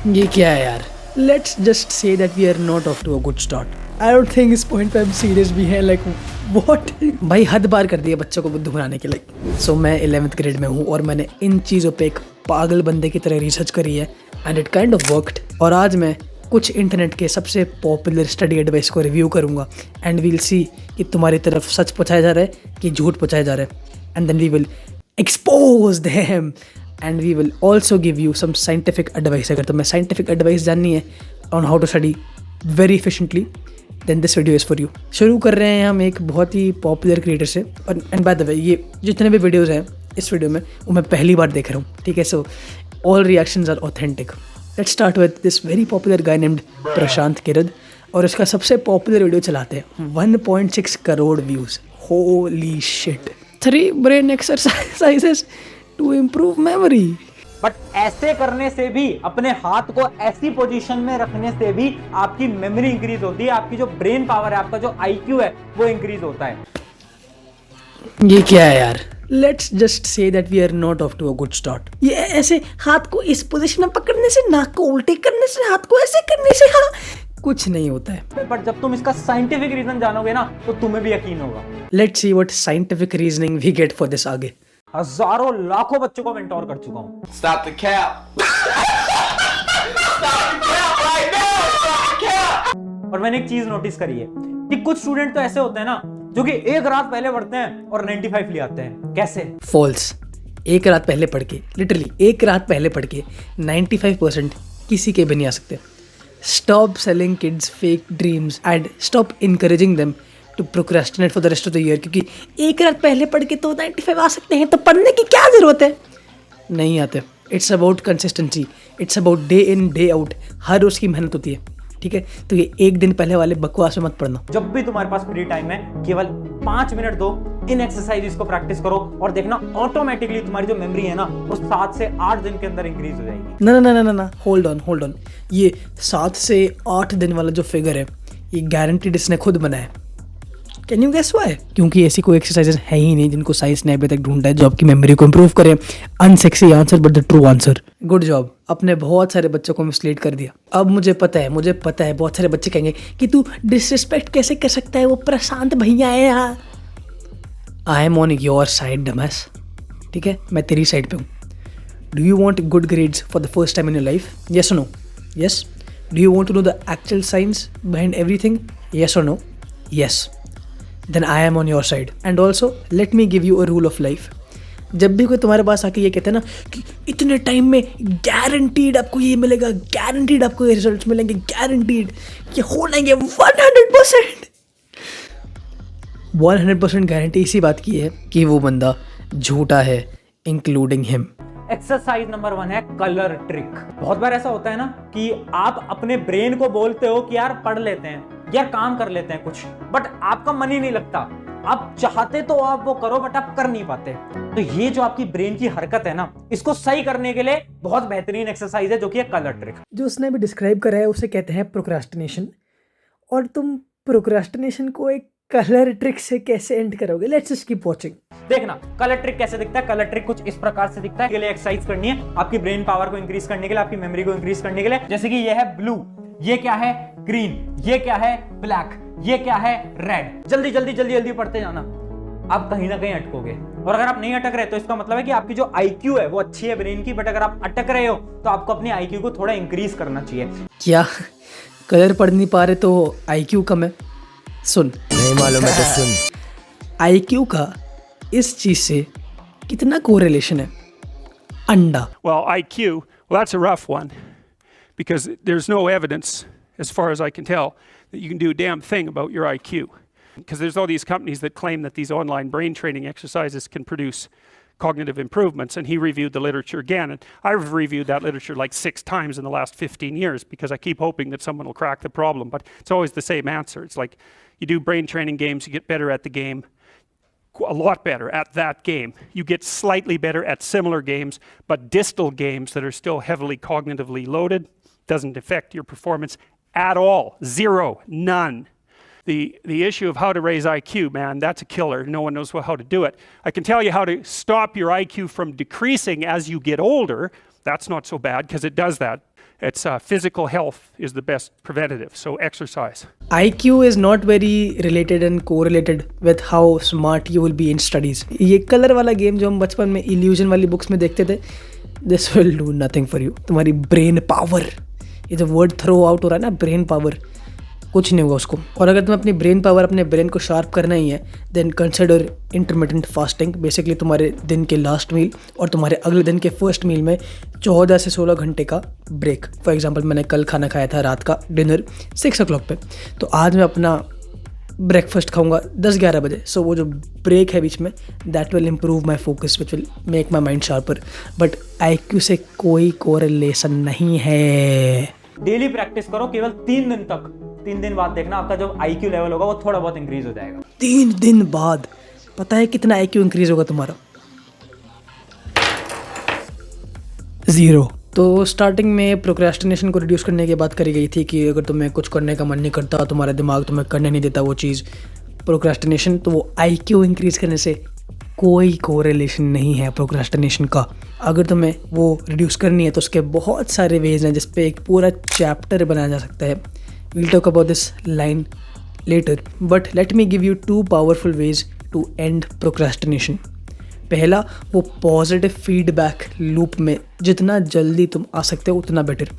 ये क्या है यार? Let's just say that we are not off to a good start. I don't think इस पॉइंट पे हम सीरियस भी हैं. Like what? भाई हद पार कर दिया बच्चों को बुद्धू बनाने के लिए. So मैं 11th ग्रेड में हूँ और मैंने इन चीज़ों पे एक पागल बंदे की तरह रिसर्च करी है and it kind of worked. और आज मैं कुछ इंटरनेट के सबसे पॉपुलर स्टडी एडवाइस को रिव्यू करूँगा एंड वील सी कि तुम्हारी तरफ सच पहुँचाया जा रहा है कि झूठ पहुँचाया जा रहा है. And then we will expose them and we will also give you some scientific advice. अगर तुम्हें साइंटिफिक एडवाइस जाननी है on how to study very efficiently then this video is for you. शुरू कर रहे हैं हम एक बहुत ही पॉपुलर क्रिएटर से. और एंड बाय द वे ये जितने भी वीडियोज़ हैं इस वीडियो में वो मैं पहली बार देख रहा हूँ. ठीक है, so all reactions are authentic. Let's start with this very popular guy named Prashant Kirad. और इसका सबसे पॉपुलर वीडियो चलाते हैं 1.6 crore views. Holy shit. 3 brain exercises to improve memory. But ऐसे करने से भी, अपने हाथ को ऐसी पोजीशन में रखने से भी आपकी मेमोरी इंक्रीज होती है, आपकी जो ब्रेन पावर है, आपका जो आईक्यू है वो इंक्रीज होता है. ये क्या है यार? Let's just say that we are not off to a good start. ये ऐसे हाथ को इस पोजीशन में पकड़ने से, नाक को उल्टे करने से, हाथ को ऐसे करने से हाँ कुछ नहीं होता है. बट जब तुम इसका साइंटिफिक रीजन जानोगे ना तो तुम्हें भी यकीन होगा. Let's see what scientific reasoning we get for this. आगे हजारों लाखों बच्चों को मेंटोर कर चुका हूं. Stop the cap. Stop the cap right now. Stop the cap. और मैंने एक चीज नोटिस करी है कि कुछ स्टूडेंट तो ऐसे होते हैं ना जो कि एक रात पहले पढ़ते हैं और 95 ले आते हैं. कैसे? फॉल्स. एक रात पहले पढ़ के, लिटरली एक रात पहले पढ़ के 95% किसी के भी नहीं आ सकते. Stop selling kids fake dreams and stop encouraging them to procrastinate for the rest of the year. क्योंकि एक रात पहले पढ़ के तो 95 आ सकते हैं, तो पढ़ने की क्या ज़रूरत है? नहीं आते. It's about consistency. It's about day in day out. हर रोज़ की मेहनत होती है. ठीक है, तो ये एक दिन पहले वाले बकवास में मत पढ़ना. जब भी तुम्हारे पास फ्री टाइम है केवल 5 मिनट दो, इन एक्सरसाइजेस को प्रैक्टिस करो और देखना ऑटोमेटिकली तुम्हारी जो मेमोरी है ना वो 7 से 8 दिन के अंदर इंक्रीज हो जाएगी. ना ना ना ना ना, होल्ड ऑन. ये 7 से 8 दिन वाला जो फिगर है ये गारंटीड इसने खुद बनाया है. Can you guess why? क्योंकि ऐसी कोई एक्सरसाइजेस है ही नहीं जिनको साइंस ने अभी तक ढूंढा है जो आपकी मेमोरी को इंप्रूव करे. Unsexy answer but the true answer. Good job. अपने बहुत सारे बच्चों को मिसलीड कर दिया. अब मुझे पता है बहुत सारे बच्चे कहेंगे कि तू डिसरिस्पेक्ट कैसे कर सकता है, वो प्रशांत भैया है यहाँ. I am on your side dumbass. ठीक है, मैं तेरी साइड पे हूँ. Do you want good grades for the first time in your life? Yes और no? Yes. Do you want to know the actual science behind everything? Yes और no? Yes. then I am on your side. And also let me give you a rule of life. जब भी कोई तुम्हारे पास आके ये कहते हैं ना कि इतने टाइम में गारंटीड आपको ये मिलेगा, गारंटीड आपको ये रिजल्ट्स मिलेंगे, गारंटीड ये हो जाएंगे 100%. 100% गारंटी इसी बात की है कि वो बंदा झूठा है, इंक्लूडिंग हिम. एक्सरसाइज नंबर 1 है कलर ट्रिक. बहुत बार ऐसा होता है ना कि आप अपने ब्रेन को बोलते हो कि यार पढ़ लेते हैं, यार काम कर लेते हैं कुछ, बट आपका मन ही नहीं लगता. आप चाहते तो आप वो करो बट आप कर नहीं पाते. तो ये जो आपकी ब्रेन की हरकत है ना, इसको सही करने के लिए बहुत बेहतरीन एक्सरसाइज है जो कि है कलर ट्रिक. जो उसने भी डिस्क्राइब करा है उसे कहते हैं प्रोक्रास्टिनेशन. और तुम प्रोक्रास्टिनेशन को एक कलर ट्रिक से कैसे एंड करोगे? Let's just keep watching. देखना कलर ट्रिक कैसे दिखता है. कलर ट्रिक कुछ इस प्रकार से दिखता है. के लिए एक्सरसाइज करनी है आपकी ब्रेन पावर को इंक्रीज करने के लिए, आपकी मेमोरी को इंक्रीज करने के लिए. जैसे कि ये है ब्लू, ये क्या है ग्रीन, ये क्या है ब्लैक, ये क्या है रेड. जल्दी जल्दी जल्दी जल्दी पढ़ते जाना. आप कहीं ना कहीं अटकोगे. और अगर आप नहीं अटक रहे तो इसका मतलब है कि आपकी जो आईक्यू है वो अच्छी है ब्रेन की. बट अगर आप अटक रहे हो तो आपको अपनी आईक्यू को थोड़ा इंक्रीज करना चाहिए. क्या कलर पढ़ नहीं पा रहे तो आईक्यू कम है? सुन, नहीं मालूम है तो सुन. आईक्यू का इस चीज से कितना कोरिलेशन है? अंडा. Well, IQ, well, that's a rough one because there's no evidence, as far as I can tell, that you can do a damn thing about your IQ. Because there's all these companies that claim that these online brain training exercises can produce cognitive improvements, and he reviewed the literature again. And I've reviewed that literature like 6 times in the last 15 years because I keep hoping that someone will crack the problem. But it's always the same answer. It's like you do brain training games, you get better at the game. A lot better at that game. You get slightly better at similar games, but distal games that are still heavily cognitively loaded doesn't affect your performance at all. Zero. None. The issue of how to raise IQ, man, that's a killer. No one knows how to do it. I can tell you how to stop your IQ from decreasing as you get older. That's not so bad because it does that. It's physical health is the best preventative, so exercise. IQ is not very related and correlated with how smart you will be in studies. ये colour वाला game जो हम बचपन में illusion वाली books में देखते थे, this will do nothing for you. तुम्हारी ब्रेन पावर, ये जो वर्ड थ्रो आउट हो रहा है ना, ब्रेन पावर, कुछ नहीं होगा उसको. और अगर तुम्हें अपनी ब्रेन पावर, अपने ब्रेन को शार्प करना ही है, then consider intermittent fasting. Basically तुम्हारे दिन के लास्ट मील और तुम्हारे अगले दिन के फर्स्ट मील में 14 से 16 घंटे का ब्रेक. फॉर एग्जांपल मैंने कल खाना खाया था रात का डिनर 6 o'clock पे, तो आज मैं अपना ब्रेकफास्ट खाऊंगा 10-11 बजे. सो वो जो ब्रेक है बीच में, that will improve my focus, which will make my mind sharper. But IQ से कोई कोरिलेशन नहीं है. डेली प्रैक्टिस करो केवल 3 दिन तक. 3 दिन बाद देखना आपका जो IQ लेवल होगा वो थोड़ा बहुत इंक्रीज हो जाएगा. 3 दिन बाद पता है कितना IQ इंक्रीज होगा तुम्हारा? 0. तो स्टार्टिंग में प्रोक्रेस्टिनेशन को रिड्यूस करने की बात करी गई थी कि अगर तुम्हें कुछ करने का मन नहीं करता, तुम्हारा दिमाग तुम्हें करने नहीं देता वो चीज़ प्रोक्रेस्टिनेशन, तो वो IQ इंक्रीज करने से कोई कोरिलेशन नहीं है प्रोक्रेस्टिनेशन का. अगर तुम्हें वो रिड्यूस करनी है तो उसके बहुत सारे वेज हैं जिस पे एक पूरा चैप्टर बनाया जा सकता है. We'll talk about this line later, but let me give you 2 powerful ways to end procrastination. पहला, वो पॉजिटिव फीडबैक लूप में जितना जल्दी तुम आ सकते हो उतना बेटर.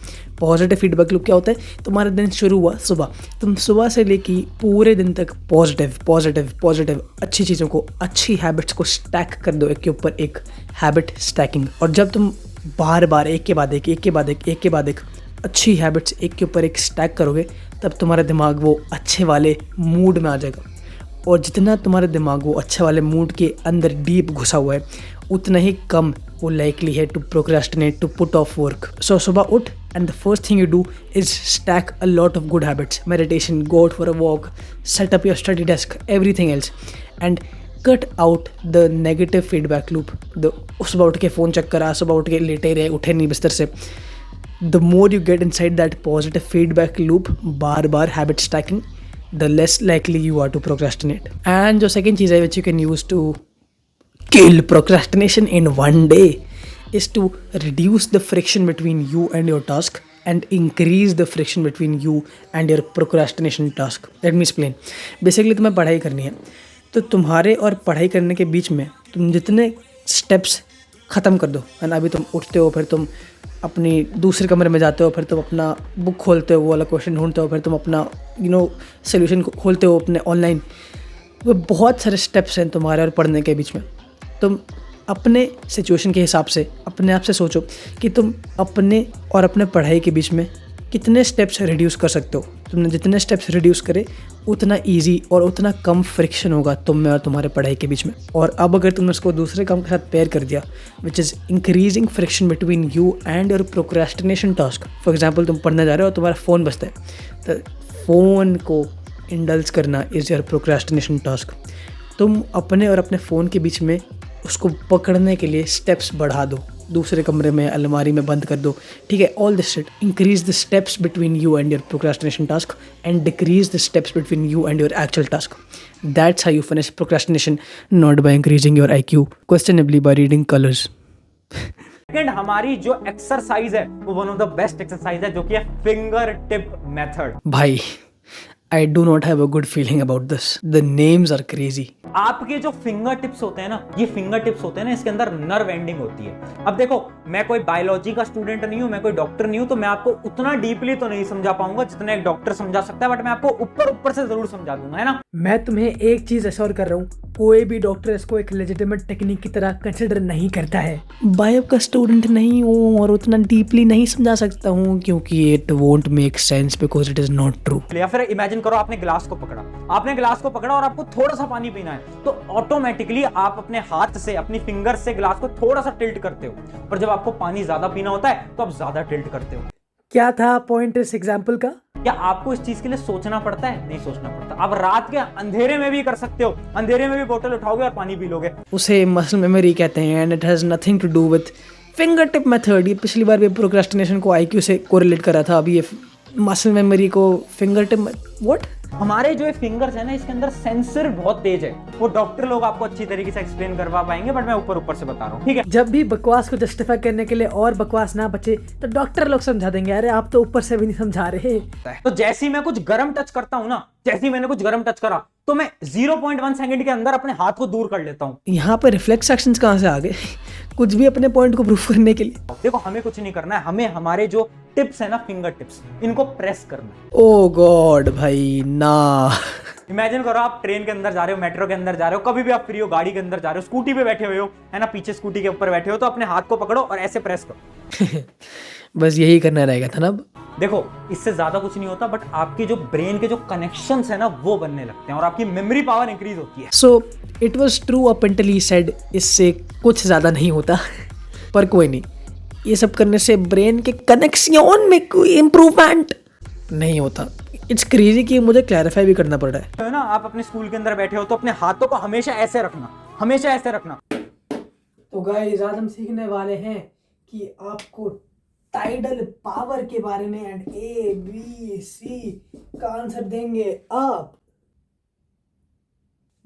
पॉजिटिव फीडबैक लूप क्या होता है? तुम्हारा दिन शुरू हुआ सुबह, तुम सुबह से लेके पूरे दिन तक पॉजिटिव पॉजिटिव पॉजिटिव अच्छी चीज़ों को, अच्छी हैबिट्स को स्टैक कर दो एक के ऊपर एक, हैबिट स्टैकिंग. और जब तुम बार बार एक के बाद एक अच्छी हैबिट्स एक के ऊपर एक स्टैक करोगे, तब तुम्हारा दिमाग वो अच्छे वाले मूड में आ जाएगा. और जितना तुम्हारा दिमाग वो अच्छे वाले मूड के अंदर डीप घुसा हुआ है, उतना ही कम वो लाइकली है to procrastinate, to put off work. So सुबह उठ and the first thing you do is stack a lot of good habits, meditation, go out for a walk, set up your study desk, everything else, and cut out the negative feedback loop. सुबह उठ के phone check करा, सुबह उठ के लेटे रहे, उठे नहीं बिस्तर से. The more you get inside that positive feedback loop, bar habit stacking, the less likely you are to procrastinate. And जो second चीज़ है which you can use to kill procrastination in one day is to reduce the friction between you and your task and increase the friction between you and your procrastination task. Let me explain. Basically तुम्हें पढ़ाई करनी है, तो तुम्हारे और पढ़ाई करने के बीच में तुम जितने steps ख़त्म कर दो, है ना. अभी तुम उठते हो, फिर तुम अपनी दूसरे कमरे में जाते हो, फिर तुम अपना बुक खोलते हो, वो वाला क्वेश्चन ढूंढते हो, फिर तुम अपना सोल्यूशन खोलते हो अपने ऑनलाइन. वो बहुत सारे स्टेप्स हैं तुम्हारे और पढ़ने के बीच में. तुम अपने सिचुएशन के हिसाब से अपने आप से सोचो कि तुम अपने और अपने पढ़ाई के बीच में कितने स्टेप्स रिड्यूस कर सकते हो. तुमने जितने स्टेप्स रिड्यूस करे उतना इजी और उतना कम फ्रिक्शन होगा तुम में और तुम्हारे पढ़ाई के बीच में. और अब अगर तुमने उसको दूसरे काम के साथ पेयर कर दिया, which is increasing friction between you and your procrastination task. For example तुम पढ़ने जा रहे हो और तुम्हारा फ़ोन बजता है, तो फ़ोन को इंडल्ज करना इज़ योर प्रोक्रेस्टिनेशन टास्क. तुम अपने और अपने फ़ोन के बीच में उसको पकड़ने के लिए स्टेप्स बढ़ा दो, दूसरे कमरे में अलमारी में बंद कर दो, ठीक है. All this shit increase the steps between you and your procrastination task and decrease the steps between you and your actual task. That's how you finish procrastination, not by increasing your IQ, questionably by reading colours. Second, हमारी जो exercise है वो one of the best exercise है, जो कि है finger tip method. भाई I do not have a good feeling about this. The names are crazy. आपके जो फिंगर टिप्स होते हैं ना, ये फिंगर टिप्स होते हैं ना, इसके अंदर नर्व एंडिंग होती है. अब देखो, मैं कोई बायोलॉजी का स्टूडेंट नहीं हूं, मैं कोई डॉक्टर नहीं हूं, तो मैं आपको उतना डीपली तो नहीं समझा पाऊंगा जितना एक डॉक्टर समझा सकता है, बट मैं आपको ऊपर से जरूर समझा दूंगा, है ना. मैं तुम्हें एक चीज एश्योर कर रहा हूँ, कोई भी डॉक्टर इसको एक लेजिटिमेट टेक्निक की तरह कंसिडर नहीं करता है. बायो का स्टूडेंट नहीं हूँ और उतना डीपली नहीं समझा सकता हूँ, क्योंकि it won't make sense because it is not true. या फिर इमेजिन करो, आपने ग्लास को पकड़ा और आपको थोड़ा सा पानी पीना है, तो ऑटोमेटिकली आप अपने हाथ से, अपनी फिंगर से ग्लास को थोड़ा सा टिल्ट करते हो. पर जब आपको पानी ज्यादा पीना होता है तो आप ज्यादा टिल्ट करते हो. क्या था पॉइंट इस एग्जाम्पल का? क्या आपको इस चीज के लिए सोचना पड़ता है? नहीं सोचना पड़ता. आप रात के अंधेरे में भी कर सकते हो, अंधेरे में भी बोतल उठाओगे और पानी पी लोगे. उसे मसल मेमोरी कहते हैं and it has nothing to do with finger tip method. ये पिछली बार भी प्रोक्रेस्टिनेशन को IQ से कोरिलेट करा था, अभी ये मसल मेमोरी को फिंगर टिप व्हाट? हमारे जो फिंगर्स है ना, इसके अंदर सेंसर बहुत तेज है। वो डॉक्टर लोग आपको अच्छी तरीके से एक्सप्लेन करवा पाएंगे, बट मैं ऊपर से बता रहा हूँ, ठीक है। जब भी बकवास को जस्टिफाई करने के लिए और बकवास ना बचे तो डॉक्टर लोग समझा देंगे, अरे आप तो ऊपर से भी नहीं समझा रहे। तो जैसे ही मैं कुछ गर्म टच करता हूँ ना, जैसे ही मैंने कुछ गर्म टच करा तो मैं 0.1 सेकंड के अंदर अपने हाथ को दूर कर लेता हूँ। यहाँ पे रिफ्लेक्स एक्शंस कहाँ से आ गए? कुछ भी अपने पॉइंट को प्रूव करने के लिए। देखो, हमें कुछ नहीं करना है, हमें हमारे जो टिप्स है ना, फिंगर टिप्स, इनको प्रेस करना है। ओ गॉड भाई ना। इमेजिन करो आप ट्रेन के अंदर जा रहे हो, मेट्रो के अंदर जा रहे हो, कभी भी आप फ्री हो, गाड़ी के अंदर जा रहे हो, स्कूटी पे बैठे हुए हो, है ना, पीछे स्कूटी के ऊपर बैठे हो, तो अपने हाथ को पकड़ो और ऐसे प्रेस करो। बस यही करना रहेगा था ना अब। देखो, इससे ज्यादा कुछ नहीं होता, बट आपकी जो ब्रेन के जो कनेक्शंस है ना, वो बनने लगते हैं और आपकी मेमोरी पावर इंक्रीज होती है। So it was true up until he said इससे कुछ ज़्यादा नहीं होता। पर कोई नहीं, ये सब करने से ब्रेन के कनेक्शन में कोई इम्प्रूवमेंट नहीं होता। इट्स क्रेजी कि मुझे क्लैरिफाई भी करना पड़ रहा है। तो ना, आप अपने स्कूल के अंदर बैठे हो तो अपने हाथों को हमेशा ऐसे रखना, हमेशा ऐसे रखना। तो गाइस, आज हम सीखने वाले हैं कि आपको टाइडल पावर के बारे में एंड ए बी सी का आंसर देंगे आप।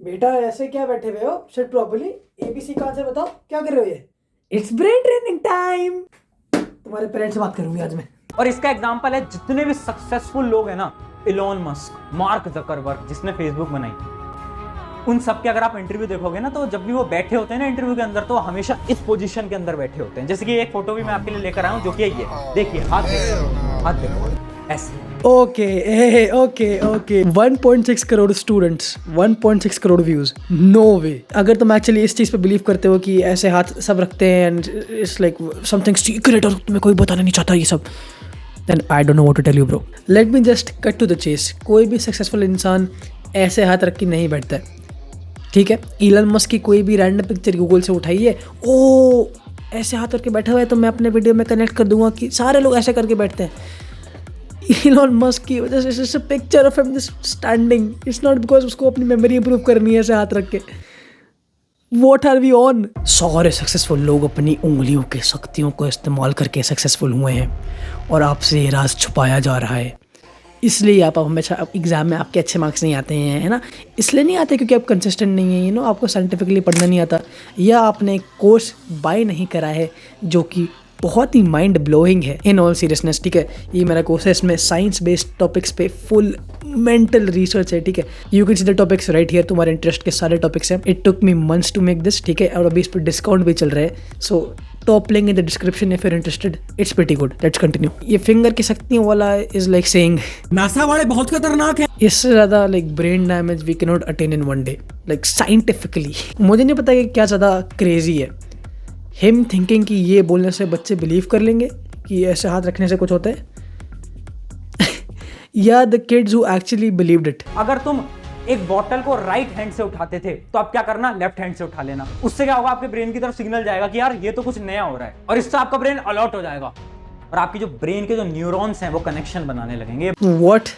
बेटा ऐसे क्या बैठे हुए हो? सिट प्रॉपर्ली, एबीसी का आंसर बताओ, क्या कर रहे हो ये? It's brain training time. तुम्हारे पेरेंट्स से बात करूंगी आज मैं। और इसका एग्जांपल है जितने भी सक्सेसफुल लोग हैं ना, इलॉन मस्क, मार्क जकरबर्ग जिसने फेसबुक बनाई, उन सब के अगर आप इंटरव्यू देखोगे ना, तो जब भी वो बैठे होते हैं ना इंटरव्यू के अंदर, तो हमेशा इस पोजीशन के अंदर बैठे होते हैं। जैसे कि एक फोटो भी मैं आपके लिए लेकर आया हूं, जो कि ये देखिए, हाथ देखो ऐसे। Okay okay 1.6 crore students, 1.6 crore views, no way. अगर तुम एक्चुअली इस चीज़ पे बिलीव करते हो कि ऐसे हाथ सब रखते हैं and it's like something secret और तुम्हें कोई बताना नहीं चाहता ये सब, then I don't know what to tell you bro. Let me just cut to the chase. कोई भी सक्सेसफुल इंसान ऐसे हाथ रख के नहीं बैठता है, ठीक है। इलन मस्क की कोई भी रैंडम पिक्चर गूगल से उठाइए, ओ ऐसे हाथ करके बैठा हुआ है, तो मैं अपने वीडियो में कनेक्ट कर दूंगा कि सारे लोग ऐसे करके बैठते हैं। इलॉन मस्क की वजह से it's a picture of him just standing. It's not because उसको अपनी मेमोरी इंप्रूव करनी है ऐसे हाथ रख के। What are we on? सारे सक्सेसफुल लोग अपनी उंगलियों के शक्तियों को इस्तेमाल करके सक्सेसफुल हुए हैं और आपसे ये राज छुपाया जा रहा है। इसलिए आप हमेशा एग्जाम में आपके अच्छे मार्क्स नहीं आते हैं, है ना। इसलिए नहीं आते क्योंकि आप कंसिस्टेंट नहीं है, आपको साइंटिफिकली पढ़ना नहीं आता, या आपने एक कोर्स बाय नहीं करा है जो कि बहुत ही माइंड ब्लोइंग है। इन ऑल सीरियसनेस, ठीक है, ये मेरा कोर्स है, इसमें साइंस बेस्ड टॉपिक्स पे फुल मेंटल रिसर्च है, ठीक है। You can see the topics right here, तुम्हारे इंटरेस्ट के सारे टॉपिक्स हैं। It took me months to make this, ठीक है, और अभी इस पर डिस्काउंट भी चल रहा है। So top link in the description if you are interested. It's pretty good, let's continue. ये फिंगर की शक्तियों वाला इज लाइक सेइंग नासा वाले बहुत खतरनाक है। इससे ज़्यादा like brain damage we can not attain in one day, like scientifically. मुझे नहीं पता कि क्या ज़्यादा क्रेजी है, हिम थिंकिंग कि ये बोलने से बच्चे बिलीव कर लेंगे कि ऐसे हाथ रखने से कुछ होता है, या the kids who actually believed it. अगर तुम एक बॉटल को राइट हैंड से उठाते थे, तो आप क्या करना, लेफ्ट हैंड से उठा लेना। उससे क्या होगा, आपके ब्रेन की तरफ सिग्नल जाएगा कि यार ये तो कुछ नया हो रहा है, और इससे आपका ब्रेन अलर्ट हो जाएगा और आपकी जो ब्रेन के जो न्यूरॉन्स हैं वो कनेक्शन बनाने लगेंगे। व्हाट?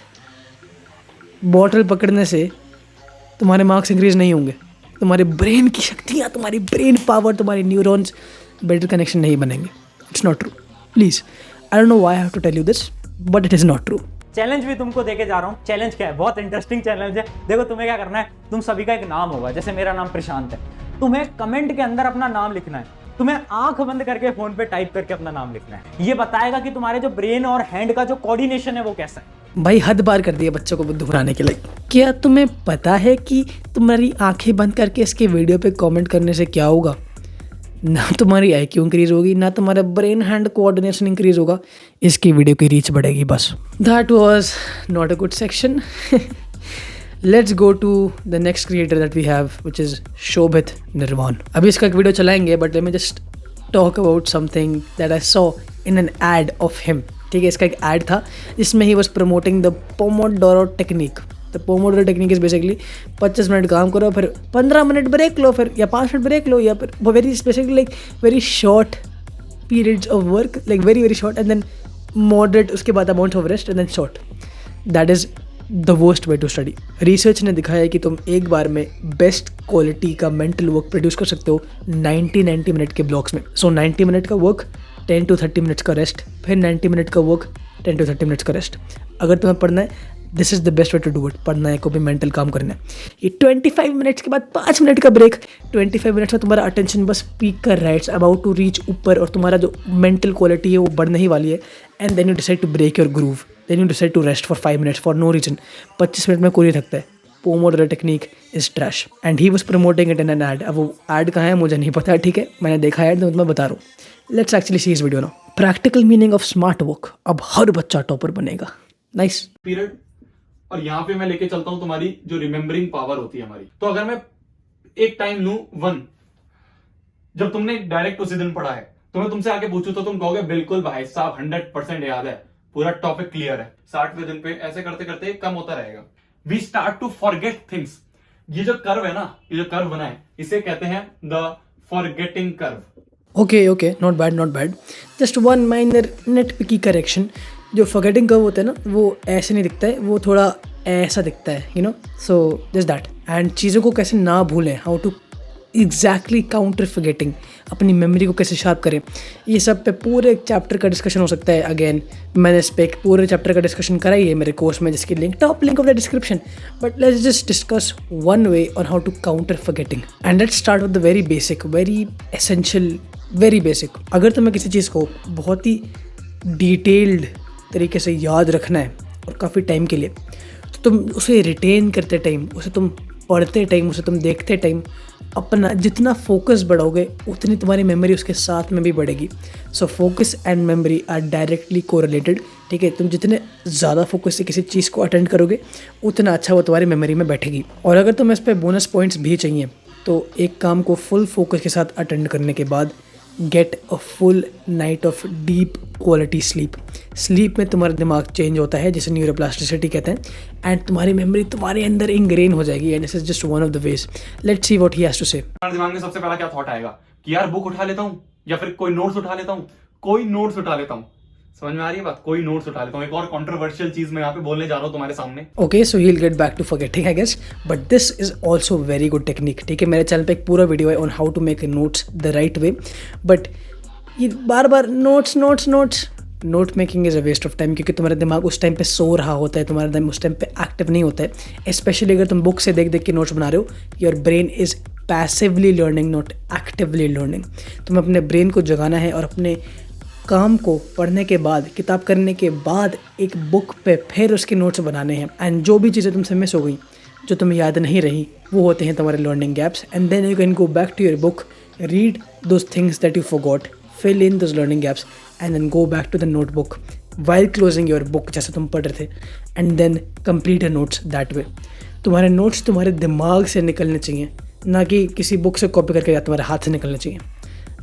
बॉटल पकड़ने से तुम्हारे मार्क्स इंक्रीज नहीं होंगे, तुम्हारे ब्रेन की शक्तियाँ, तुम्हारी ब्रेन पावर, तुम्हारे न्यूरॉन्स बेटर कनेक्शन नहीं बनेंगे। It's not true, please. I don't know why I have to tell you this, but it is not true. Challenge भी तुमको देके जा रहा हूँ। चैलेंज क्या है, बहुत इंटरेस्टिंग चैलेंज है। देखो, तुम्हें क्या करना है, तुम सभी का एक नाम होगा। जैसे मेरा नाम प्रशांत है, तुम्हें कमेंट के अंदर अपना नाम लिखना है। तुम्हें आंख बंद करके फोन पे टाइप करके अपना नाम लिखना है। ये बताएगा कि तुम्हारे जो ब्रेन और हैंड का जो कोऑर्डिनेशन है वो कैसा है। भाई हद बार कर दिया बच्चों को बुद्धू बनाने के लिए। क्या तुम्हें पता है कि तुम्हारी आंखें बंद करके इसके वीडियो पे कमेंट करने से क्या होगा? ना तुम्हारी IQ इंक्रीज होगी, ना तुम्हारा ब्रेन हैंड कोऑर्डिनेशन इंक्रीज होगा, इसकी वीडियो की रीच बढ़ेगी बस। That was not a good section. Let's go to the next creator that we have, which is Shobhit Nirwan. अभी इसका एक वीडियो चलाएंगे, but let me just talk about something that I saw in an ad of him. ठीक है, इसका एक ad था जिसमें he was promoting the pomodoro technique. The pomodoro technique is basically 25 minute काम करो, फिर 15 मिनट ब्रेक लो, फिर या 5 मिनट ब्रेक लो, या फिर very specific like very short periods of work, like very very short, and then moderate, उसके बाद amount of rest, and then short. That is the worst way to study. Research ने दिखाया है कि तुम एक बार में बेस्ट क्वालिटी का मेंटल वर्क प्रोड्यूस कर सकते हो 90 मिनट के ब्लॉक्स में। सो 90 मिनट का वर्क 10 to 30 मिनट्स का रेस्ट, फिर 90 मिनट का वर्क, 10 to 30 मिनट्स का रेस्ट। अगर तुम्हें पढ़ना है, this is the best way to do it. पढ़ना है, को भी मेंटल काम करना है। ये 25 मिनट्स के बाद 5 मिनट का ब्रेक। 25 मिनट्स में तुम्हारा अटेंशन बस पीक कर रहा है, इट्स अबाउट टू रीच ऊपर, और तुम्हारा जो मेंटल क्वालिटी है वो बढ़ने ही वाली है। And then you decide to break your groove, then you decide to rest for 5 minutes for no reason. 25 minute में कोई नहीं थकता है। Pomodoro technique is trash and he was promoting it in an ad. अब वो add कहाँ है मुझे नहीं पता, ठीक है, मैंने देखा है तो मैं बता रहा हूँ। लेट्स एक्चुअली सी इस वीडियो ना। Practical meaning of smart work. अब हर बच्चा टॉपर बनेगा। नाइस पीरियड, और यहाँ पे मैं लेके चलता हूं तुम्हारी जो रिमेम्बरिंग पावर होती है हमारी। तो अगर मैं एक टाइम लूं 1, जब तुमने डायरेक्ट उसी दिन पढ़ा है, तो मैं तुमसे आके पूछूं तो तुम कहोगे बिल्कुल भाई साहब 100% याद है, पूरा टॉपिक क्लियर है। 60वें दिन पे ऐसे करते करते कम होता रहेगा। We start to forget things. ये जो कर्व है ना, ये जो कर्व बना है, इसे कहते हैं the forgetting curve. Okay, not bad. Just one minor nitpicky correction. जो फॉरगेटिंग कर्व होता है ना, वो ऐसे नहीं दिखता है, वो थोड़ा ऐसा दिखता है, you know. So just that. And चीज़ों को कैसे ना भूलें, how to exactly counter forgetting, अपनी मेमोरी को कैसे शार्प करें, ये सब पे पूरे एक चैप्टर का डिस्कशन हो सकता है। अगेन मैंने इस पे एक पूरे चैप्टर का डिस्कशन करा ही है मेरे कोर्स में, जिसकी link top link of the description. But let's just discuss one way on how to counter forgetting. And let's start with the very basic, very essential, very basic. अगर तुम्हें किसी चीज़ को बहुत ही डिटेल्ड तरीके से याद रखना है और काफ़ी टाइम के लिए, तो तुम उसे रिटेन करते टाइम, उसे तुम पढ़ते टाइम, उसे तुम देखते टाइम अपना जितना फोकस बढ़ाओगे उतनी तुम्हारी मेमोरी उसके साथ में भी बढ़ेगी। So focus and memory are directly correlated, ठीक है। तुम जितने ज़्यादा फोकस से किसी चीज़ को अटेंड करोगे उतना अच्छा वो तुम्हारी मेमोरी में बैठेगी। और अगर तुम्हें इस पर बोनस पॉइंट्स भी चाहिए तो एक काम को फुल फोकस के साथ अटेंड करने के बाद get a full night of deep quality sleep. Sleep में तुम्हारा दिमाग चेंज होता है, जिसे न्यूरोप्लास्टिसिटी कहते हैं, एंड तुम्हारी मेमोरी तुम्हारे अंदर इंग्रेन हो जाएगी। And this is just one of the ways. Let's see what he has to say. हमारे दिमाग में सबसे पहला क्या थॉट आएगा कि यार बुक उठा लेता हूँ, या फिर कोई नोट्स उठा लेता हूँ, कोई नोट्स उठा लेता हूँ। समझ में आ रही है बात? कोई नोट्स उठा लेता हूँ। एक और कंट्रोवर्शियल चीज मैं यहाँ पे बोलने जा रहा हूँ तुम्हारे सामने। Okay, so he will get back to forgetting I guess, but this is also very good technique, ठीक है। मेरे चैनल पे एक पूरा वीडियो है on how to make notes the right way. But ये बार notes note making is a waste of time, क्योंकि तुम्हारा दिमाग उस टाइम पे सो रहा होता है, तुम्हारा दिमाग उस टाइम पे एक्टिव नहीं होता है। स्पेशली अगर तुम बुक से देख देख के नोट्स बना रहे हो, your brain is passively learning, not actively learning. तुम्हें अपने ब्रेन को जगाना है और अपने काम को पढ़ने के बाद, किताब करने के बाद एक बुक पे फिर उसके नोट्स बनाने हैं। एंड जो भी चीज़ें तुमसे मिस हो गई, जो तुम्हें याद नहीं रही, वो होते हैं तुम्हारे learning gaps. And then you can go back to your book, read those things that you forgot, fill in those learning gaps, and then go back to the notebook while closing your book जैसे तुम पढ़ रहे थे, and then complete your notes that way। तुम्हारे notes तुम्हारे दिमाग से निकलने चाहिए, ना कि किसी बुक से कॉपी करके या तुम्हारे हाथ से निकलने चाहिए।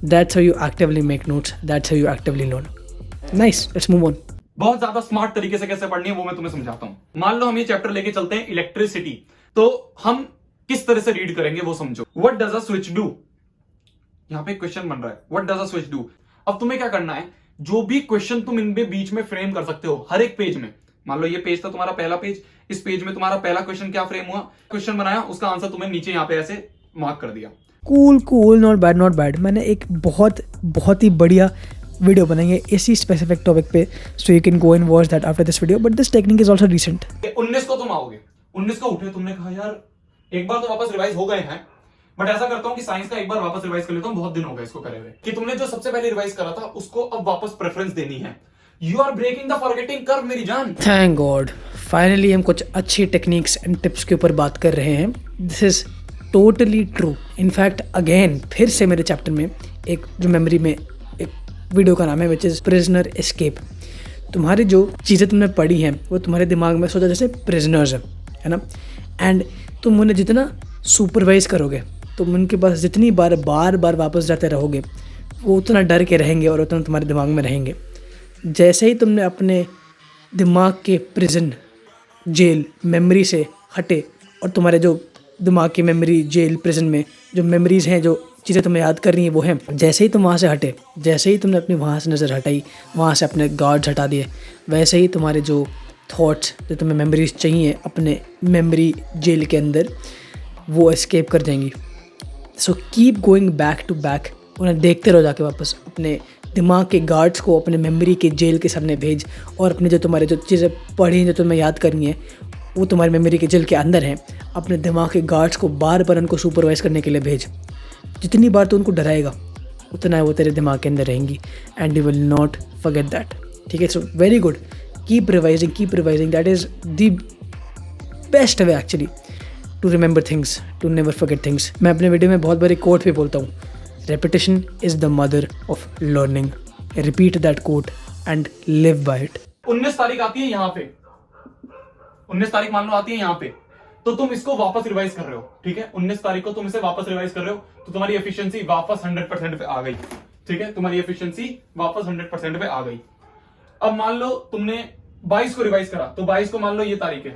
That's how you actively make notes, that's how you actively learn। Nice, let's move on। बहुत ज्यादा स्मार्ट तरीके से कैसे पढ़नी है वो मैं तुम्हें समझाता हूँ। मान लो हम ये चैप्टर लेके चलते हैं इलेक्ट्रिसिटी, तो हम किस तरह से रीड करेंगे वो समझो। What does a switch do? यहाँ पे क्वेश्चन बन रहा है, what does a switch do. अब तुम्हें क्या करना है, जो भी क्वेश्चन तुम इनमें बीच में फ्रेम कर सकते हो हर एक पेज में। मान लो ये पेज था तुम्हारा पहला पेज, इस पेज में तुम्हारा पहला क्वेश्चन क्या फ्रेम हुआ, क्वेश्चन बनाया, उसका आंसर तुम्हें नीचे यहाँ पे ऐसे मार्क कर दिया। Cool, not bad. मैंने एक बहुत ही बढ़िया वीडियो बनाई है इसी स्पेसिफिक टॉपिक पे, so you can go and watch that after this video. But this technique is also recent. 19 को तुम आओगे, 19 को उठे, तुमने कहा यार एक बार तो वापस रिवाइज हो गए हैं, बट ऐसा करता हूं कि साइंस का एक बार वापस रिवाइज कर लेता हूं, बहुत दिन हो गए इसको करे हुए, कि तुमने जो सबसे पहले रिवाइज करा था उसको अब वापस प्रेफरेंस देनी है। You are breaking the forgetting curve मेरी जान। थैंक गॉड, फाइनली हम कुछ अच्छी टेक्निक्स एंड टिप्स के ऊपर बात कर रहे हैं। This is totally true. In fact again फिर से मेरे चैप्टर में एक जो मेमोरी में एक वीडियो का नाम है विच इज़ प्रिजनर एस्केप। तुम्हारी जो चीज़ें तुमने पढ़ी हैं वो तुम्हारे दिमाग में सोचा जैसे प्रिजनर्स है ना, एंड तुम उन्हें जितना सुपरवाइज करोगे, तुम उनके पास जितनी बार वापस जाते रहोगे, वो उतना डर के रहेंगे और उतना तुम्हारे दिमाग में रहेंगे। जैसे ही तुमने अपने दिमाग के प्रिजन जेल मेमोरी से हटे और तुम्हारे जो दिमाग की मेमोरी जेल प्रिजन में जो मेमोरीज़ हैं, जो चीज़ें तुम्हें याद करनी है वो हैं, जैसे ही तुम वहाँ से हटे, जैसे ही तुमने अपनी वहाँ से नज़र हटाई, वहाँ से अपने गार्ड्स हटा दिए, वैसे ही तुम्हारे जो थॉट्स, जो तुम्हें मेमोरीज चाहिए अपने मेमोरी जेल के अंदर, वो एस्केप कर जाएंगी। So keep going back to back, उन्हें देखते रहो जाके वापस अपने दिमाग के गार्ड्स को अपने मेमोरी के जेल के सामने भेज और अपने जो तुम्हारे जो चीज़ें पढ़ी हैं जो तुम्हें याद करनी है वो तुम्हारे मेमोरी के जेल के अंदर हैं, अपने दिमाग के गार्ड्स को बार बार उनको सुपरवाइज करने के लिए भेज। जितनी बार तू उनको डराएगा उतना वो तेरे दिमाग के अंदर रहेंगी and you will not forget that. ठीक है, so very good, keep revising, that is the best way actually to remember things, to never forget things. मैं अपने वीडियो में बहुत बड़ी कोट भी बोलता हूँ, repetition is the mother of learning. Repeat that quote and live by it. 19 तारीख आती है यहाँ पे, 19 तारीख मान लो आती है यहाँ पे, तो तुम इसको वापस रिवाइज कर रहे हो। ठीक है, 19 तारीख को तुम इसे वापस रिवाइज कर रहे हो तो तुम्हारी एफिशिएंसी वापस 100% पे आ गई। ठीक है, तुम्हारी एफिशिएंसी वापस 100% पे आ गई। अब मान लो तुमने 22 को रिवाइज करा, तो 22 को मान लो ये तारीख है,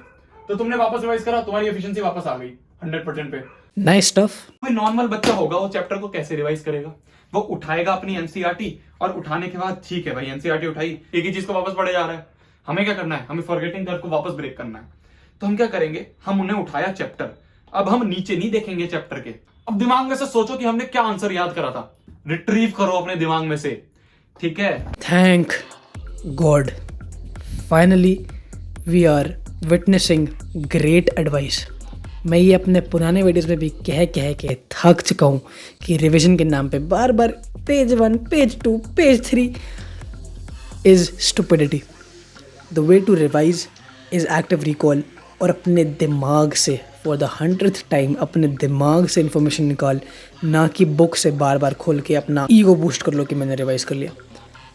तो तुमने वापस रिवाइज करा, तुम्हारी एफिशिएंसी वापस आ गई 100% पे। Nice stuff. कोई नॉर्मल बच्चा होगा वो चैप्टर को कैसे रिवाइज करेगा? वो उठाएगा अपनी एनसीईआरटी और उठाने के बाद ठीक है भाई एनसीईआरटी उठाई, एक ही चीज को वापस पढ़े जा रहा है। हमें क्या करना है? हमें फॉरगेटिंग कर्व को वापस ब्रेक करना है। तो हम क्या करेंगे? हम उन्हें उठाया चैप्टर, अब हम नीचे नहीं देखेंगे चैप्टर के। अब दिमाग में से सोचो कि हमने क्या आंसर याद करा था, रिट्रीव करो अपने दिमाग में से। ठीक है, thank God, finally we are witnessing great advice. मैं ये अपने पुराने वीडियोस में भी कह के थक चुका हूँ कि रिवीजन के नाम पे बार बार page 1, page 2, page 3 is stupidity. The way to revise is active recall. और अपने दिमाग से फॉर द 100th टाइम अपने दिमाग से इन्फॉर्मेशन निकाल, ना कि बुक से बार बार खोल के अपना ईगो बूस्ट कर लो कि मैंने रिवाइज कर लिया।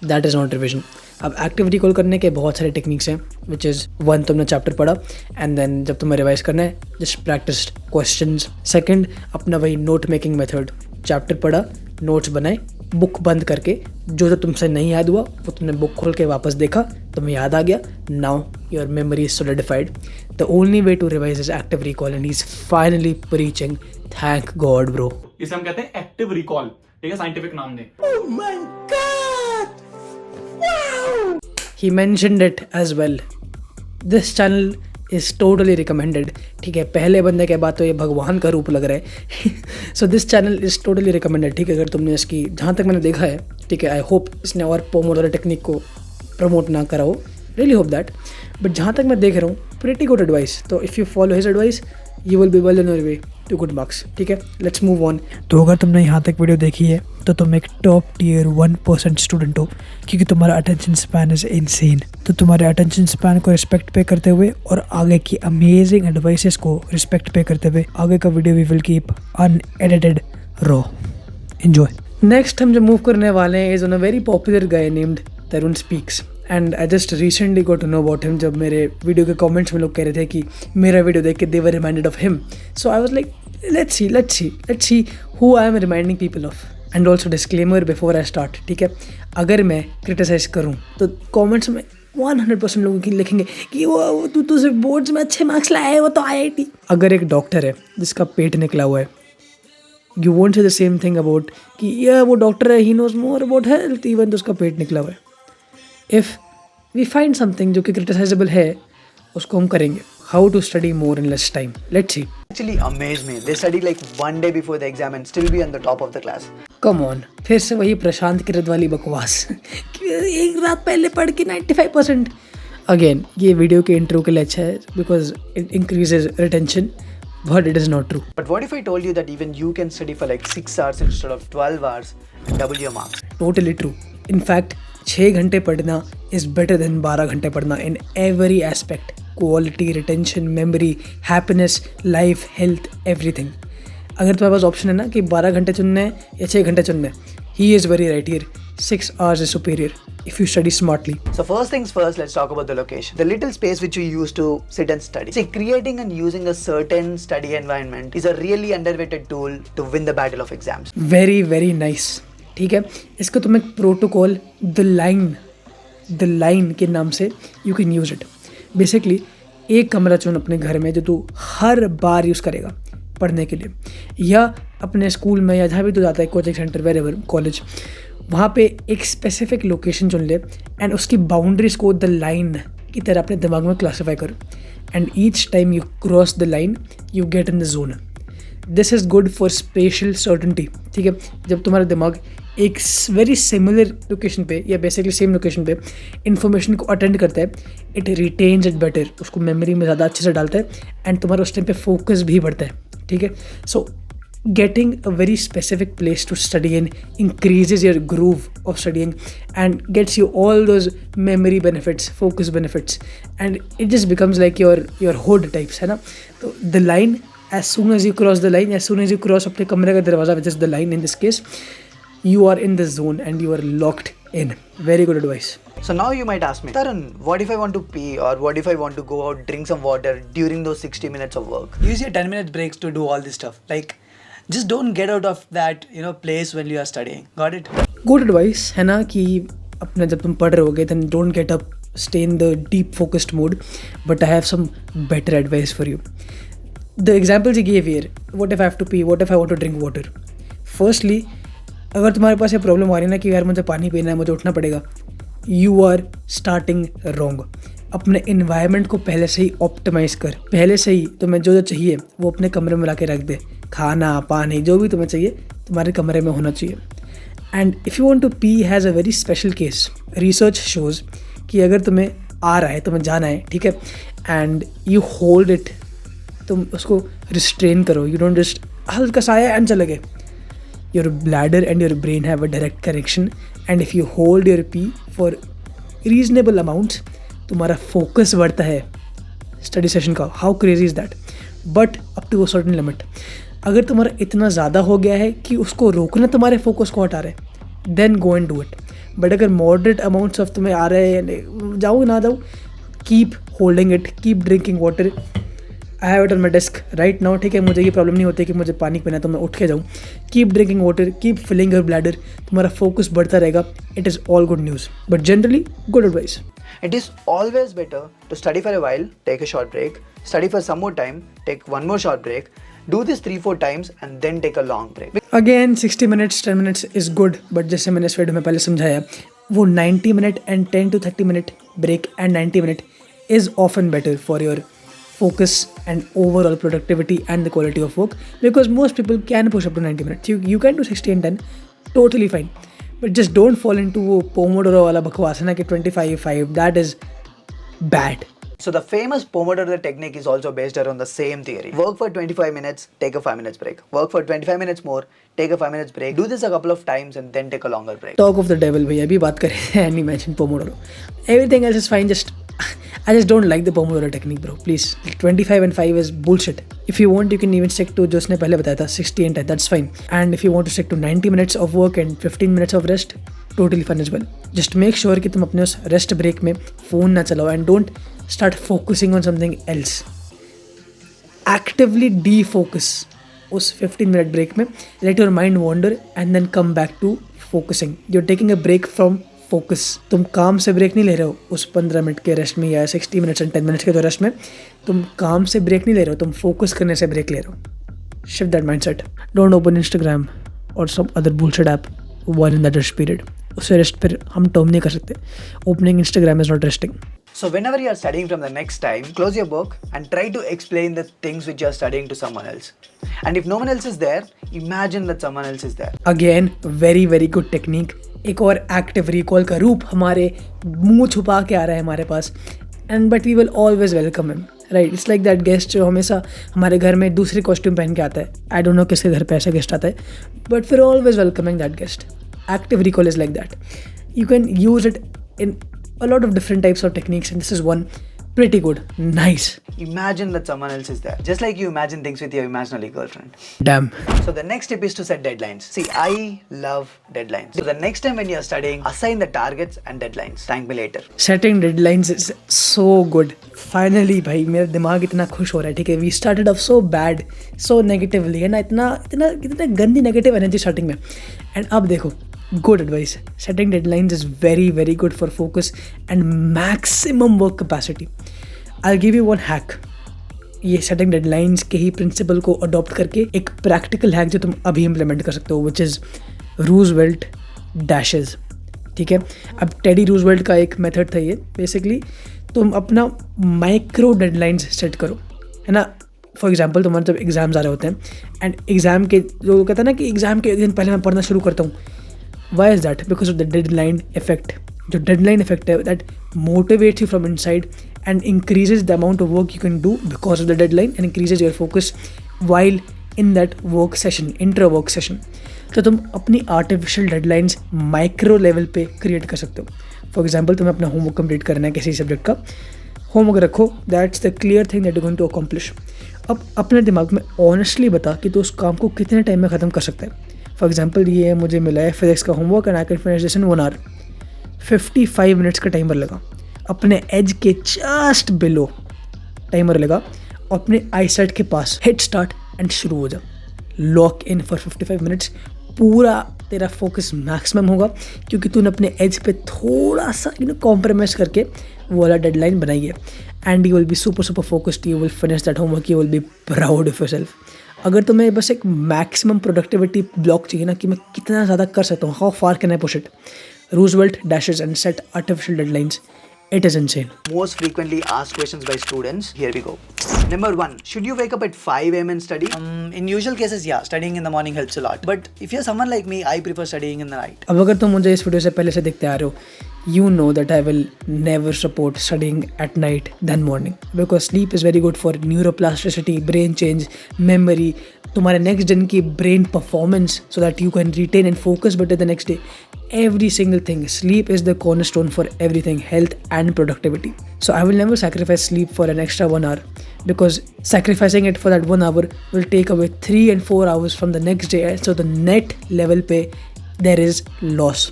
That is not revision. अब एक्टिव रिकॉल करने के बहुत सारे टेक्निक्स हैं, विच इज़ 1 तुमने चैप्टर पढ़ा एंड देन जब तुम्हें रिवाइज करना है जस्ट प्रैक्टिस क्वेश्चंस। सेकंड, अपना वही नोट मेकिंग मेथड, चैप्टर पढ़ा, नोट्स बनाए, बुक बंद करके जो तुमसे नहीं याद हुआ वो तुमने बुक खोल के वापस देखा, तुम्हें याद आ गया, now your memory is solidified. The only way to revise is active recall and he is finally preaching, thank God bro. इसे हम कहते हैं एक्टिव रिकॉल। ठीक है, साइंटिफिक नाम दे। He mentioned it as well. This channel is totally recommended. ठीक है, पहले बंदे के बाद तो ये भगवान का रूप लग रहा है। So this channel is totally recommended. ठीक है, अगर तुमने इसकी, जहाँ तक मैंने देखा है, ठीक है, आई होप इसने और पोमोडोरो टेक्निक को प्रमोट ना करा हो, रियली होप दैट, बट जहाँ तक मैं देख रहा हूँ प्रीटी गुड एडवाइस। तो if you follow his advice you will be well on your way to good marks. ठीक है, लेट्स मूव ऑन। तो अगर तुमने यहाँ तक वीडियो देखी है तो तुम एक टॉप टियर 1% स्टूडेंट हो, क्योंकि तुम्हारा अटेंशन स्पैन इज इनसेन। तो तुम्हारे अटेंशन स्पैन को रिस्पेक्ट पे करते हुए और आगे की अमेजिंग एडवाइसेस को रिस्पेक्ट पे करते हुए आगे का video we will keep unedited raw. Enjoy. Next हम जो मूव करने वाले हैं is on a very popular guy named Tarun speaks and I just recently got to know about him. जब मेरे वीडियो के कमेंट्स में लोग कह रहे थे कि मेरा वीडियो देख के they were reminded of him, so I was like let's see who I am reminding people of. And also disclaimer before I start, ठीक है, अगर मैं क्रिटिसाइज करूँ तो कमेंट्स में 100% लोगों की लिखेंगे कि वो तू सिर्फ बोर्ड्स में अच्छे मार्क्स लाया है, वो तो IIT। अगर एक डॉक्टर है जिसका पेट निकला हुआ है, you won't say the same thing about कि ये वो डॉक्टर है, he knows more about health even though उसका पेट निकला हुआ है। इफ़ वी फाइंड समथिंग जो कि क्रिटिसाइजेबल है उसको हम करेंगे। How to study more in less time, let's see. Actually amazed me. They study like one day before the exam and still be on the top of the class. Come on, फिर से वही प्रशांत किरत वाली बकवास कि एक रात पहले पढ़ के 95%। अगेन ये वीडियो के इंट्रो के लिए अच्छा है because it increases retention, but it is not true. But what if I told you that even you can study for like 6 hours instead of 12 hours and double your marks? Totally true. In fact, 6 घंटे पढ़ना is better than 12 घंटे पढ़ना in every aspect. Quality, retention, memory, happiness, life, health, everything. अगर तुम्हारे पास option है ना कि 12 घंटे चुनने हैं या 6 घंटे चुनने हैं, he is very right here. 6 hours is superior if you study smartly. So first things first, let's talk about the location. The little space which you use to sit and study. See, creating and using a certain study environment is a really underrated tool to win the battle of exams. Very, very nice. ठीक है, इसको तुम एक protocol the line के नाम से you can use it. Basically एक कमरा चुन अपने घर में जो तू हर बार यूज़ करेगा पढ़ने के लिए, या अपने स्कूल में या जहाँ भी तू जाता है, कोचिंग सेंटर, वेरेवर, कॉलेज, वहाँ पे एक स्पेसिफिक लोकेशन चुन ले एंड उसकी बाउंड्रीज को द लाइन की तरह अपने दिमाग में क्लासीफाई कर and each time you cross the line you get in the zone. This is good for special certainty. ठीक है, जब तुम्हारा दिमाग एक वेरी सिमिलर लोकेशन पे या बेसिकली सेम लोकेशन पे इन्फॉर्मेशन को अटेंड करता है, इट रिटेन्स इट बेटर, उसको मेमोरी में ज़्यादा अच्छे से डालता है एंड तुम्हारा उस टाइम पे फोकस भी बढ़ता है, ठीक है. सो getting a very specific place to study in increases your groove of studying and gets you all those memory benefits, focus benefits, and it just becomes like your hood types, है ना. तो the line, as soon as you cross the line, as soon as you cross अपने कमरे का दरवाज़ा, which is the line in this case, you are in the zone and you are locked in. Very good advice. So now you might ask me, Tarun, what if I want to pee, or what if I want to go out, drink some water during those 60 minutes of work? Use your 10 minutes breaks to do all this stuff. Like, just don't get out of that, place when you are studying. Got it? Good advice है ना, कि अपने जब तुम पढ़ रहे होगे then don't get up, stay in the deep focused mode. But I have some better advice for you. The examples you gave here, what if I have to pee, what if I want to drink water. Firstly, अगर तुम्हारे पास ये problem आ रही है ना कि यार मुझे पानी पीना है, मुझे उठना पड़ेगा, you are starting wrong. अपने इन्वायरमेंट को पहले से ही ऑप्टिमाइज़ कर, पहले से ही तुम्हें जो चाहिए वो अपने कमरे में ला के रख दे. खाना, पानी, जो भी तुम्हें चाहिए तुम्हारे कमरे में होना चाहिए. And if you want to pee has a very special case. Research shows कि अगर तुम्हें आ रहा है, तुम्हें जाना है, ठीक है, एंड यू होल्ड इट, तुम उसको रिस्ट्रेन करो, यू डोंट जस्ट हल्का सा आया एंड चले गए. Your bladder and your brain have a direct connection, and if you hold your pee for reasonable amounts, तुम्हारा फोकस बढ़ता है स्टडी सेशन का. How crazy is that. But up to a certain limit. अगर तुम्हारा इतना ज़्यादा हो गया है कि उसको रोकना तुम्हारे फोकस को हटा रहे हैं, then go and do it. But अगर मॉडरेट अमाउंट्स ऑफ तुम्हें आ रहे हैं, जाओ ना जाओ, keep holding it, keep drinking water. I have it on my desk right now, ठीक है. मुझे ये प्रॉब्लम नहीं होती कि मुझे पानी पीना तो मैं उठ के जाऊँ. Keep drinking water, keep filling your bladder, तुम्हारा फोकस बढ़ता रहेगा. It is all good news, but generally good advice. It is always better to study for a while, take a short break, study for some more time, take one more short break, do this 3-4 times and then take a long break. Again 60 minutes 10 minutes is good, but जैसे मैंने इस video में पहले समझाया, वो 90 minute and 10 to 30 minute break and 90 minute is often better for your focus and overall productivity and the quality of work, because most people can push up to 90 minutes. You can do 60 and 10, totally fine. But just don't fall into वो Pomodoro वाला बकवास है ना कि 25-5, that is bad. So the famous Pomodoro technique is also based around the same theory. Work for 25 minutes, take a 5 minutes break. Work for 25 minutes more, take a 5 minutes break. Do this a couple of times and then take a longer break. Talk of the devil भैया, अभी बात करें and you mentioned Pomodoro. Everything else is fine, I just don't like the Pomodoro technique, bro. Please, 25 and 5 is bullshit. If you want, you can even stick to जो उसने पहले बताया था 60 and 10, that's fine. And if you want to stick to 90 minutes of work and 15 minutes of rest, totally fine as well. Just make sure कि तुम अपने उस rest break में फ़ोन ना चलाओ and don't start focusing on something else. Actively defocus उस 15-minute break में. Let your mind wander and then come back to focusing. You're taking a break from focus. तुम काम से ब्रेक नहीं ले रहे हो उस 15 मिनट के रेस्ट में या 60 मिनट्स एंड 10 मिनट्स के जो रेस्ट में. तुम काम से ब्रेक नहीं ले रहे हो, तुम फोकस करने से ब्रेक ले रहे हो. Shift that mindset. Don't open Instagram और some other bullshit app while in that rest period. उससे रेस्ट फिर हम टर्म नहीं कर सकते. Opening Instagram is not resting. So whenever you are studying from the next time, close your book and try to explain the things which you are studying to someone else. And if no one else is there, imagine that someone else is there. Again very very good technique. एक और active recall का रूप हमारे मुंह छुपा के आ रहा है हमारे पास, and but we will always welcome him, right. It's like that guest जो हमेशा हमारे घर में दूसरे कॉस्ट्यूम पहन के आता है. आई डोंट नो किसके घर पे ऐसा गेस्ट आता है, बट फिर always welcoming that guest. Active recall is like that. You can use it in a lot of different types of techniques, and this is one pretty good. Nice. Imagine that someone else is there, just like you imagine things with your imaginary girlfriend. Damn. So the next tip is to set deadlines. See, I love deadlines. So the next time when you are studying, assign the targets and deadlines. Thank me later. Setting deadlines is so good. Finally भाई मेरा दिमाग इतना खुश हो रहा है. ठीक है, we started off so bad, so negatively, है ना, इतना गंदी नेगेटिव एनर्जी स्टार्टिंग में, एंड अब देखो good advice. Setting deadlines is very very good for focus and maximum work capacity. I'll give you one hack. ये setting deadlines के ही principle को adopt करके एक practical hack जो तुम अभी implement कर सकते हो, which is Roosevelt dashes. ठीक है, अब टेडी रूजवेल्ट का एक मेथड था ये. बेसिकली तुम अपना माइक्रो डेडलाइंस सेट करो, है ना. फॉर एग्जाम्पल तुम्हारे जब एग्जाम्स आ रहे होते हैं एंड एग्ज़ाम के जो कहते हैं ना कि एग्ज़ाम के एक दिन पहले मैं पढ़ना शुरू करता हूँ, Why is that? Because of the deadline effect. जो deadline effect है that motivates you from inside and increases the amount of work you can do because of the deadline and increases your focus while in that work session, intra work session. तो तुम अपनी artificial deadlines micro level पे create कर सकते हो. For example तुम्हें अपना homework complete करना है किसी सब्जेक्ट का, होमवर्क रखो, that's the clear thing that you going to accomplish. अब अपने दिमाग में ऑनेस्टली बता कि तू उस काम को कितने टाइम में ख़त्म कर सकता है. फॉर एग्जाम्पल ये मुझे मिला है फिजिक्स का homework and I can finish this in 1 hour. 55 minutes का टाइमर लगा, अपने एज के जस्ट बिलो टाइमर लगा, अपने आई सेट के पास हिट स्टार्ट एंड शुरू हो जा. Lock in for 55 minutes. पूरा तेरा फोकस मैक्सिमम होगा क्योंकि तूने अपने एज पे थोड़ा सा कॉम्प्रोमाइज़ करके वो वाला डेडलाइन बनाई है. And you will be super focused, you will finish that homework, you will be proud of yourself. अगर तुम्हें बस एक मैक्सिमम प्रोडक्टिविटी ब्लॉक चाहिए ना कि मैं कितना ज़्यादा कर सकता हूँ, how far can I push it, Roosevelt dashes and set artificial deadlines. It is insane. Most frequently asked questions by students. Here we go. Number 1. Should you wake up at 5 a.m. and study? In usual cases, yeah, studying in the morning helps a lot. But if you're someone like me, I prefer studying in the night. अब अगर तुम मुझे इस video से पहले से देखते आ रहे हो, you know that I will never support studying at night than morning because sleep is very good for neuroplasticity, brain change, memory, तुम्हारे next gen की brain performance so that you can retain and focus better the next day. Every single thing. Sleep is the cornerstone for everything, health and productivity. So I will never sacrifice sleep for an extra 1 hour because sacrificing it for that 1 hour will take away 3 and 4 hours from the next day. So the net level पे there is loss.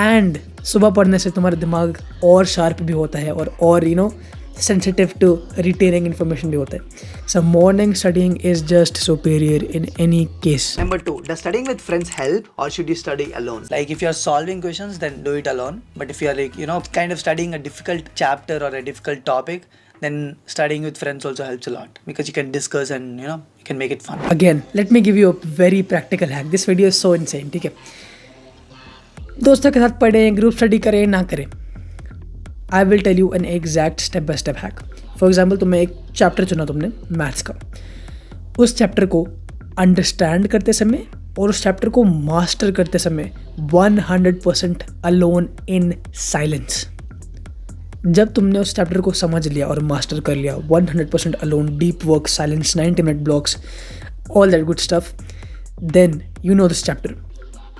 And सुबह पढ़ने से तुम्हारा दिमाग और sharp भी होता है और sensitive to retaining information भी होता है. So morning studying is just superior in any case. Number 2. Does studying with friends help or should you study alone? Like if you're solving questions, then do it alone. But if you're like, kind of studying a difficult chapter or a difficult topic, then studying with friends also helps a lot because you can discuss and, you can make it fun. Again, let me give you a very practical hack. This video is so insane, ठीक है. दोस्तों के साथ पढ़ें, group study करें ना करें, I will tell you an exact step by step hack. For example तुम्हें एक चैप्टर चुना तुमने मैथ्स का, उस चैप्टर को अंडरस्टैंड करते समय और उस चैप्टर को मास्टर करते समय 100% अलोन इन साइलेंस. जब तुमने उस चैप्टर को समझ लिया और मास्टर कर लिया 100% alone, deep work, silence, 90 minute blocks, all that good stuff, then you know this chapter.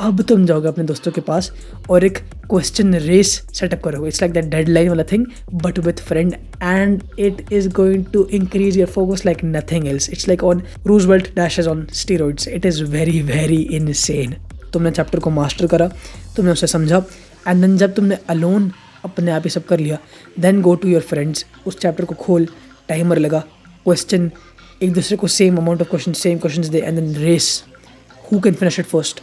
अब तुम जाओगे अपने दोस्तों के पास और एक क्वेश्चन रेस सेटअप करोगे. इट्स लाइक दैट डेडलाइन वाला thing but with friend and it is going to increase your focus like nothing else. It's like on Roosevelt dashes on steroids. It is very very insane. तुमने chapter को master करा, तुमने उसे समझा and then जब तुमने alone अपने आप ही सब कर लिया, then go to your friends, उस चैप्टर को खोल, टाइमर लगा, क्वेश्चन एक दूसरे को same amount of question, same question दे and then race who can finish it first.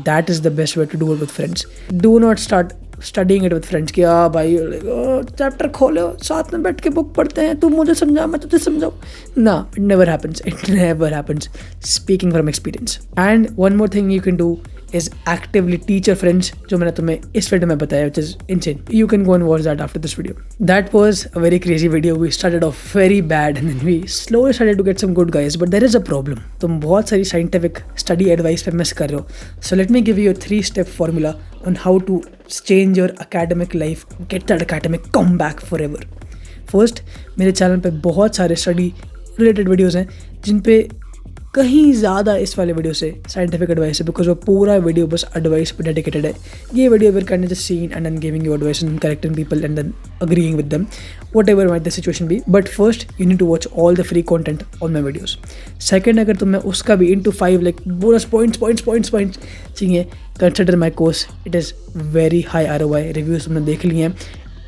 That is the best way to do it with friends. Do not start studying it with friends कि भाई chapter खोलो, साथ में बैठ के book पढ़ते हैं, तू मुझे समझा मैं तुझे समझाऊँ. ना, it never happens. It never happens. Speaking from experience. And one more thing you can do is actively teach your friends, जो मैंने तुम्हें इस वीडियो में बताया, which is insane. You can go and watch that after this video. That was a very crazy video. We started off very bad and then we slowly started to get some good guys. But there is a problem. तुम बहुत सारी scientific study advice पे miss कर रहे हो. So let me give you a 3-step formula on how to change your academic life, get that academic comeback forever. First, मेरे channel पे बहुत सारे study related videos हैं जिन पे कहीं ज़्यादा इस वाले वीडियो से साइंटिफिक एडवाइस है बिकॉज वो पूरा वीडियो बस एडवाइस पर डेडिकेटेड है. ये video where kind just seen and then giving you advice and correcting people and then agreeing with them whatever might the situation be. But first you need to watch all the free content on my videos. Second, अगर तुम्हें उसका भी into 5 like bonus points चाहिए, consider my course. It is very high ROI. Reviews तुमने देख लिए हैं.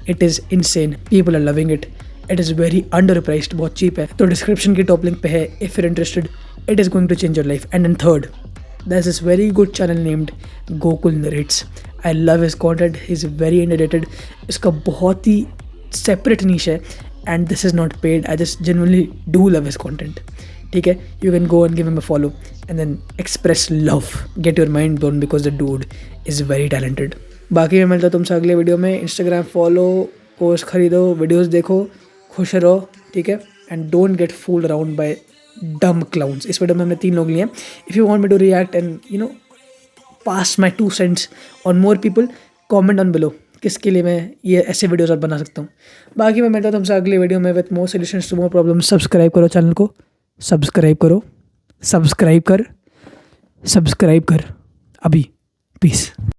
It is insane, people are loving it. It is very under priced, बहुत चीप है. तो डिस्क्रिप्शन की टॉप लिंक पे है if you're interested. It is going to change your life. And then third, there's this very good channel named Gokul Narrates. I love his content. He's very underrated. इसका बहुत ही separate niche है and this is not paid. I just genuinely do love his content. ठीक है, you can go and give him a follow and then express love. Get your mind blown because the dude is very talented. बाकी मैं मिलता हूँ तुमसे अगले video में. Instagram follow, course खरीदो, वीडियोस देखो, खुश रहो, ठीक है. And don't get fooled around by dumb clowns. इस वीडियो में हमने 3 लोग लिए हैं. If you want me to react and pass my 2 cents on more people, comment on below किसके लिए मैं ये ऐसे वीडियोज़ और बना सकता हूँ। बाकी मैं मिलता हूँ तुमसे अगली वीडियो में with more solutions to more problem. Subscribe करो चैनल को, सब्सक्राइब करो, सब्सक्राइब कर अभी। पीस।